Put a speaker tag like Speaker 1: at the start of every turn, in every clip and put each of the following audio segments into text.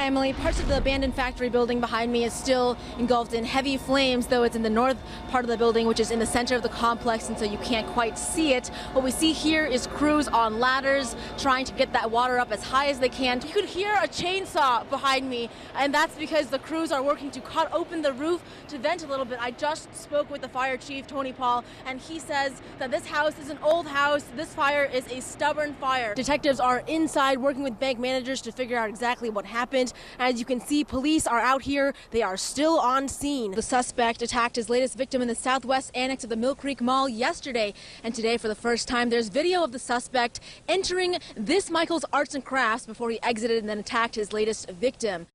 Speaker 1: Hi, Emily. Parts of the abandoned factory building behind me is still engulfed in heavy flames, though it's in the north part of the building, which is in the center of the complex, and so you can't quite see it. What we see here is crews on ladders trying to get that water up as high as they can. You could hear a chainsaw behind me, and that's because the crews are working to cut open the roof to vent a little bit. I just spoke with the fire chief, Tony Paul, and he says that this house is an old house. This fire is a stubborn fire. Detectives are inside working with bank managers to figure out exactly what happened. As you can see, police are out here. They are still on scene. The suspect attacked his latest victim in the southwest annex of the Mill Creek Mall yesterday. And today, for the first time, there's video of the suspect entering this Michael's Arts and Crafts before he exited and then attacked his latest victim.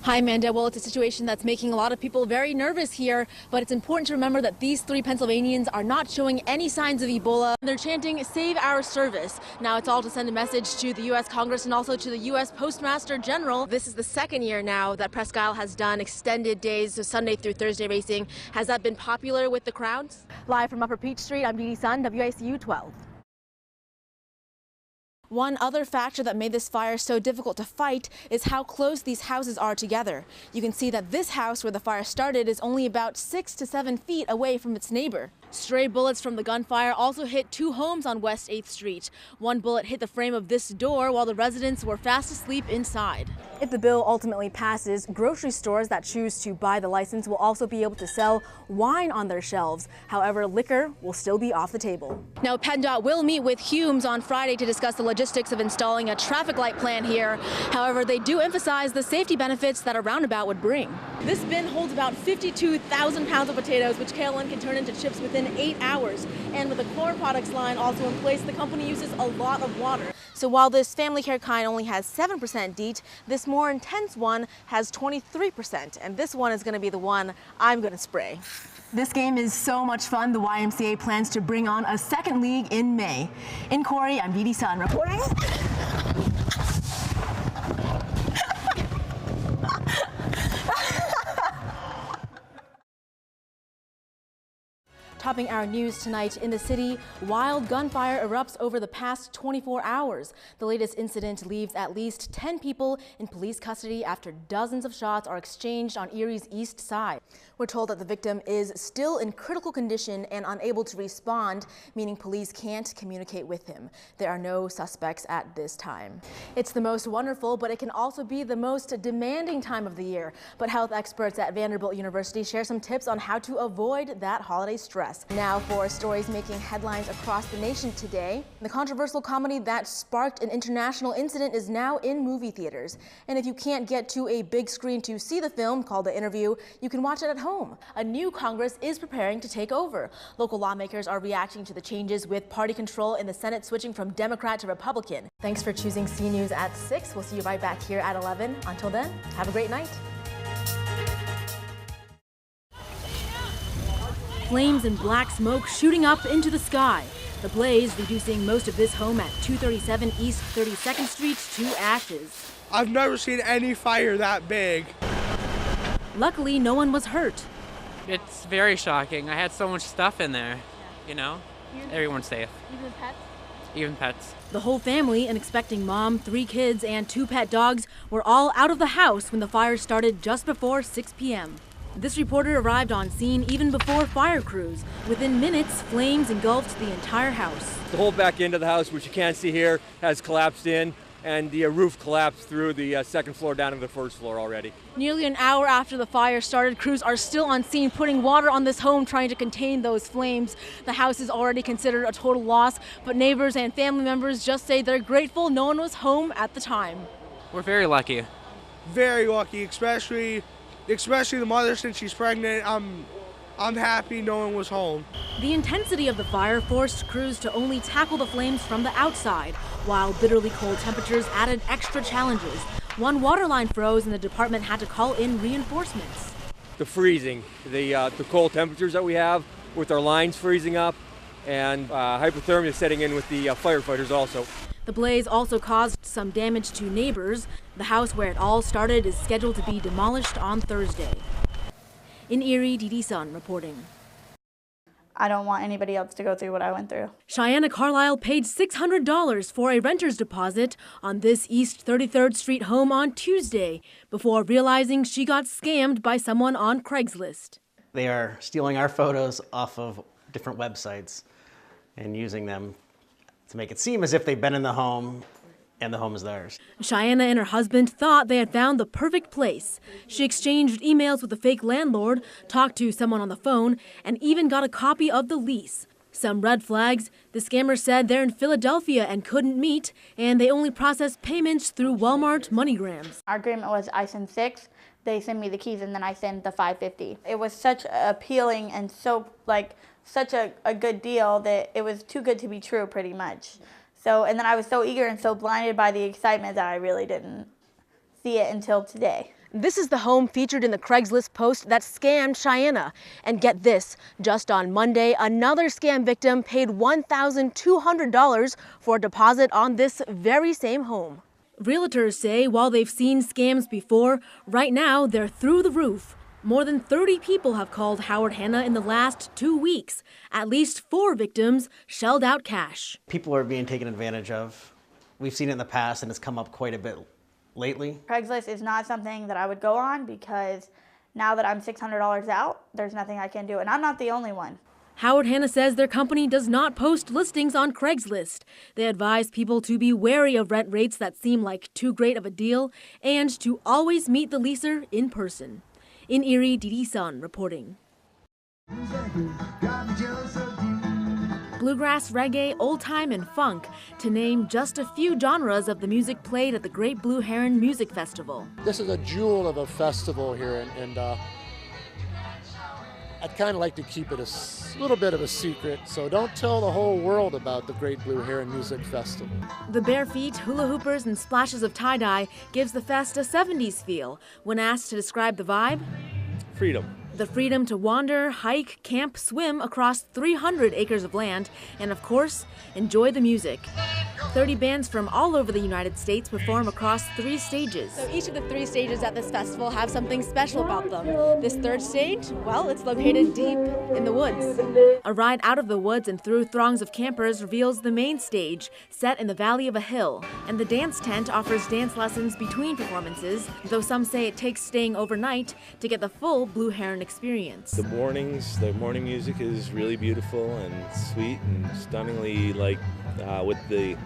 Speaker 1: Hi, Amanda. Well, it's a situation that's making a lot of people very nervous here, but it's important to remember that these three Pennsylvanians are not showing any signs of Ebola. They're chanting, "Save our service." Now, it's all to send a message to the U.S. Congress and also to the U.S. Postmaster General. This is the second year now that Presque Isle has done extended days, so Sunday through Thursday racing. Has that been popular with the crowds? Live from Upper Peach Street, I'm Deedee Sun, WICU 12. One other factor that made this fire so difficult to fight is how close these houses are together. You can see that this house where the fire started is only about 6 to 7 feet away from its neighbor. Stray bullets from the gunfire also hit two homes on West 8th Street. One bullet hit the frame of this door while the residents were fast asleep inside. If the bill ultimately passes, grocery stores that choose to buy the license will also be able to sell wine on their shelves. However, liquor will still be off the table. Now, PennDOT will meet with Humes on Friday to discuss the logistics of installing a traffic light plan here. However, they do emphasize the safety benefits that a roundabout would bring. This bin holds about 52,000 pounds of potatoes, which Carolyn can turn into chips within 8 hours. And with the core products line also in place, the company uses a lot of water. So while this family care kind only has 7% DEET, this more intense one has 23%. And this one is going to be the one I'm going to spray. This game is so much fun. The YMCA plans to bring on a second league in May. In Corey, I'm Deedee Sun reporting. Topping our news tonight, in the city, wild gunfire erupts over the past 24 hours. The latest incident leaves at least 10 people in police custody after dozens of shots are exchanged on Erie's east side. We're told that the victim is still in critical condition and unable to respond, meaning police can't communicate with him. There are no suspects at this time. It's the most wonderful, but it can also be the most demanding time of the year. But health experts at Vanderbilt University share some tips on how to avoid that holiday stress. Now for stories making headlines across the nation today. The controversial comedy that sparked an international incident is now in movie theaters. And if you can't get to a big screen to see the film called The Interview, you can watch it at home. A new Congress is preparing to take over. Local lawmakers are reacting to the changes with party control in the Senate switching from Democrat to Republican. Thanks for choosing C News at 6. We'll see you right back here at 11. Until then, have a great night. Flames and black smoke shooting up into the sky. The blaze reducing most of this home at 237 East 32nd Street to ashes.
Speaker 2: I've never seen any fire that big.
Speaker 1: Luckily, no one was hurt.
Speaker 3: It's very shocking. I had so much stuff in there, you know. Everyone's safe.
Speaker 1: Even pets?
Speaker 3: Even pets.
Speaker 1: The whole family, an expecting mom, 3 kids, and 2 pet dogs, were all out of the house when the fire started just before 6 p.m. This reporter arrived on scene even before fire crews. Within minutes, flames engulfed the entire house.
Speaker 4: The whole back end of the house, which you can't see here, has collapsed in, and the roof collapsed through the second floor down to the first floor already.
Speaker 1: Nearly an hour after the fire started, crews are still on scene putting water on this home trying to contain those flames. The house is already considered a total loss, but neighbors and family members just say they're grateful no one was home at the time.
Speaker 3: We're very lucky.
Speaker 2: Very lucky, especially the mother, since she's pregnant. I'm happy no one was home.
Speaker 1: The intensity of the fire forced crews to only tackle the flames from the outside, while bitterly cold temperatures added extra challenges. One water line froze and the department had to call in reinforcements.
Speaker 4: The freezing, the cold temperatures that we have with our lines freezing up, and hypothermia setting in with the firefighters also.
Speaker 1: The blaze also caused some damage to neighbors. The house where it all started is scheduled to be demolished on Thursday. In Erie, Deedee Sun reporting.
Speaker 5: I don't want anybody else to go through what I went through.
Speaker 1: Cheyenne Carlisle paid $600 for a renter's deposit on this East 33rd Street home on Tuesday before realizing she got scammed by someone on Craigslist.
Speaker 6: They are stealing our photos off of different websites and using them to make it seem as if they've been in the home and the home is theirs.
Speaker 1: Cheyenne and her husband thought they had found the perfect place. She exchanged emails with the fake landlord, talked to someone on the phone, and even got a copy of the lease. Some red flags: the scammer said they're in Philadelphia and couldn't meet, and they only process payments through Walmart MoneyGrams.
Speaker 5: Our agreement was I send $6, they send me the keys, and then I send the $550. It was such appealing and so such a good deal that it was too good to be true, pretty much. So, and then I was so eager and so blinded by the excitement that I really didn't see it until today.
Speaker 1: This is the home featured in the Craigslist post that scammed Cheyenne. And get this, just on Monday, another scam victim paid $1,200 for a deposit on this very same home. Realtors say while they've seen scams before, right now they're through the roof. More than 30 people have called Howard Hanna in the last 2 weeks. At least 4 victims shelled out cash.
Speaker 6: People are being taken advantage of. We've seen it in the past and it's come up quite a bit lately.
Speaker 5: Craigslist is not something that I would go on because now that I'm $600 out, there's nothing I can do, and I'm not the only one.
Speaker 1: Howard Hanna says their company does not post listings on Craigslist. They advise people to be wary of rent rates that seem like too great of a deal and to always meet the leaser in person. In Erie, Deedee Sun reporting. Bluegrass, reggae, old time, and funk, to name just a few genres of the music played at the Great Blue Heron Music Festival.
Speaker 7: This is a jewel of a festival here, and I'd kind of like to keep it a little bit of a secret, so don't tell the whole world about the Great Blue Heron Music Festival.
Speaker 1: The bare feet, hula hoopers, and splashes of tie-dye gives the fest a 70s feel. When asked to describe the vibe,
Speaker 8: freedom.
Speaker 1: The freedom to wander, hike, camp, swim across 300 acres of land, and of course, enjoy the music. 30 bands from all over the United States perform across 3 stages. So each of the 3 stages at this festival have something special about them. This 3rd stage, well, it's located deep in the woods. A ride out of the woods and through throngs of campers reveals the main stage, set in the valley of a hill. And the dance tent offers dance lessons between performances, though some say it takes staying overnight to get the full Blue Heron experience.
Speaker 8: The morning music is really beautiful and sweet and stunningly with the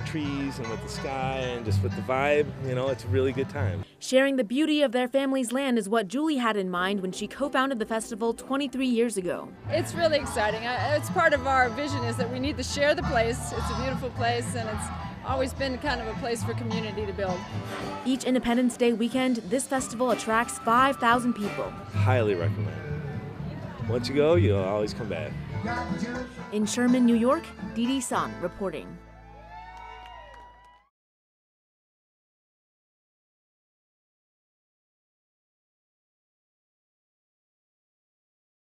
Speaker 8: trees and with the sky and just with the vibe, it's a really good time.
Speaker 1: Sharing the beauty of their family's land is what Julie had in mind when she co-founded the festival 23 years ago.
Speaker 9: It's really exciting. It's part of our vision is that we need to share the place. It's a beautiful place and it's always been kind of a place for community to build.
Speaker 1: Each Independence Day weekend, this festival attracts 5,000 people.
Speaker 8: Highly recommend. Once you go, you'll always come back.
Speaker 1: In Sherman, New York, Deedee Sun reporting.